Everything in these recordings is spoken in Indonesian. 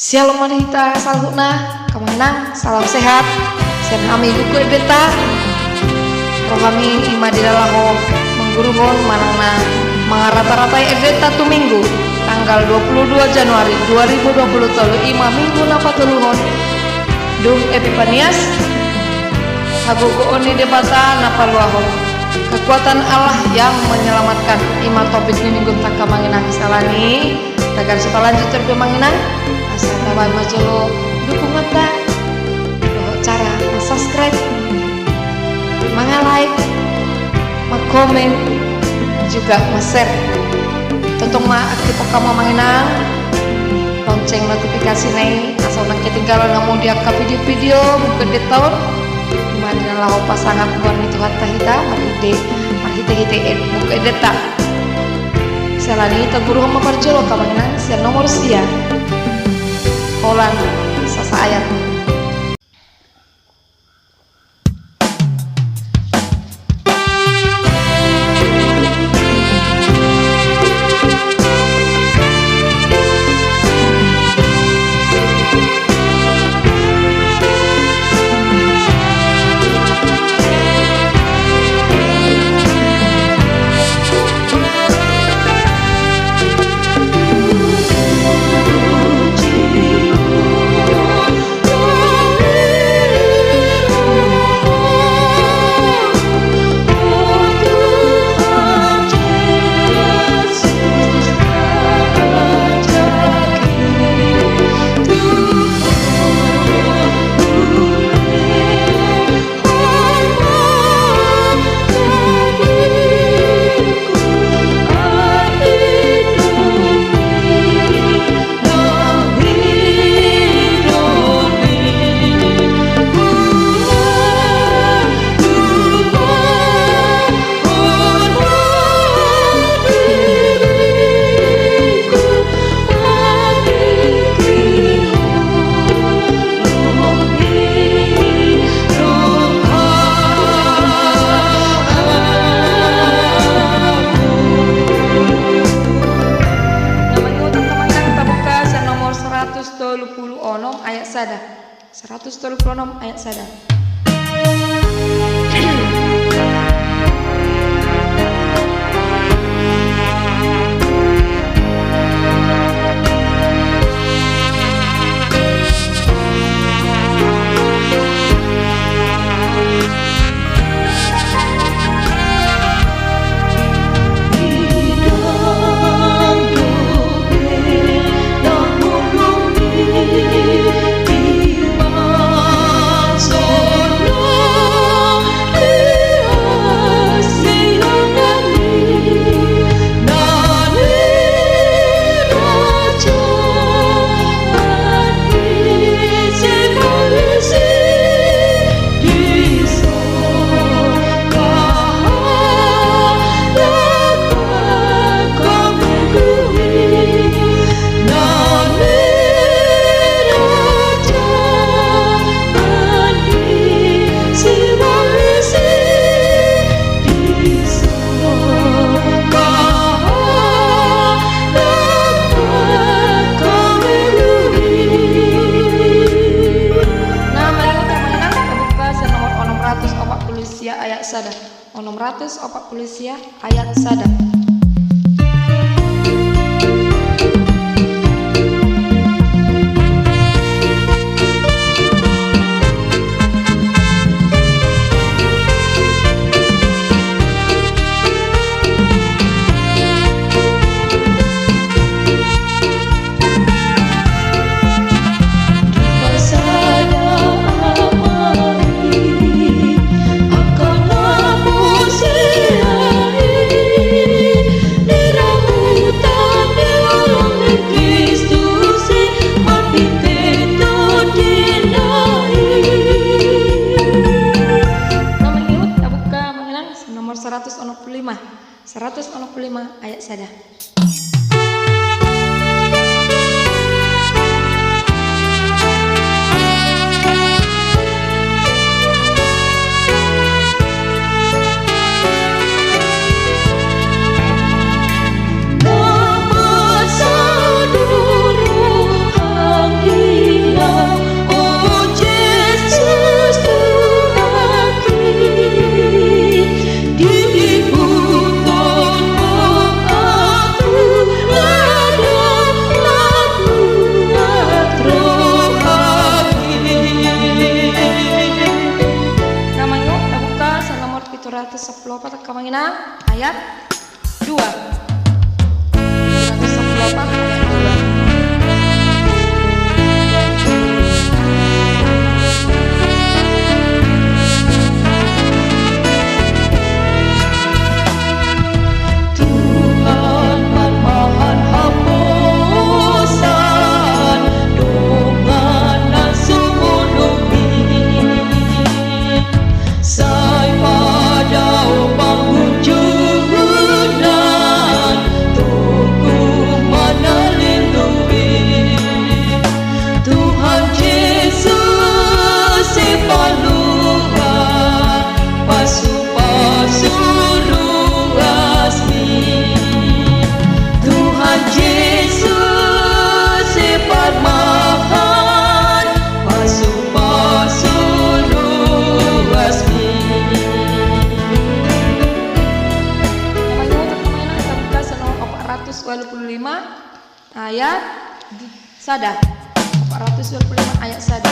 Shalom manita salhuna kamanang salam sehat sen ami buku beta rohami imadilalaho mengguruhon manangna mangarata-ratai beta tu minggu tanggal 22 Januari 2023 ima minggu napatuluhon dung Epifanias hagugo oni debata napaluahon kekuatan Allah yang menyelamatkan ima topik ini minggu tak kamanginang salani tagar sepalanjut terpemanginang asal tabay majolo dukungan ta cara subscribe like komen juga share tentang aktif kamu manginang lonceng notifikasi nih asal nang ketinggalan ngamu diakap video-video bukan tahun dimana lah pasangan buan itu hatta hita marhite buka deta selani taguru maparjolo kamanginang sian nomor sia Polan sasa ayat ayat sada 136 ayat sada. Ayat sada 640 ayat sada. Nomor 165 ayat sada. Nama saduru hanggi Sada 425 ayat sada.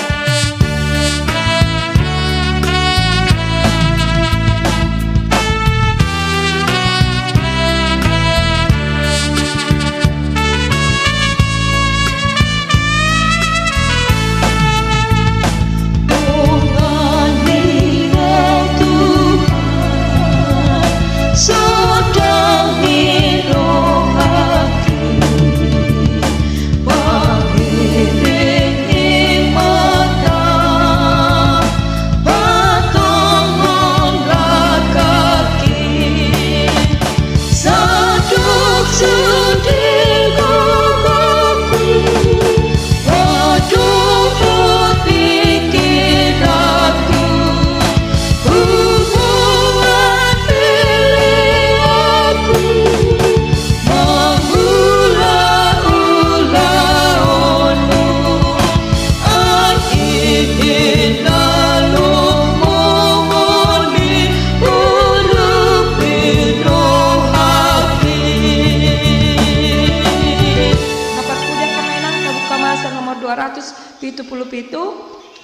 Nomor 277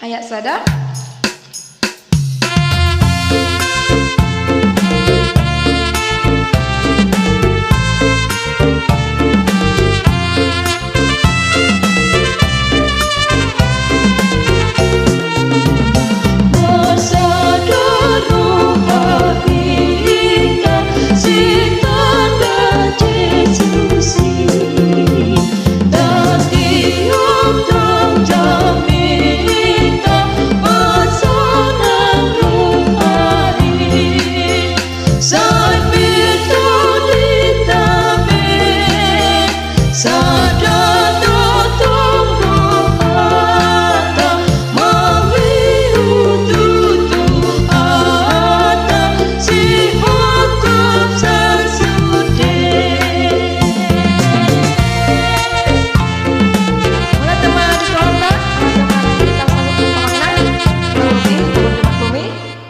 ayat sada.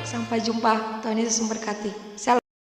Sampai jumpa, Tuhan Yesus memberkati.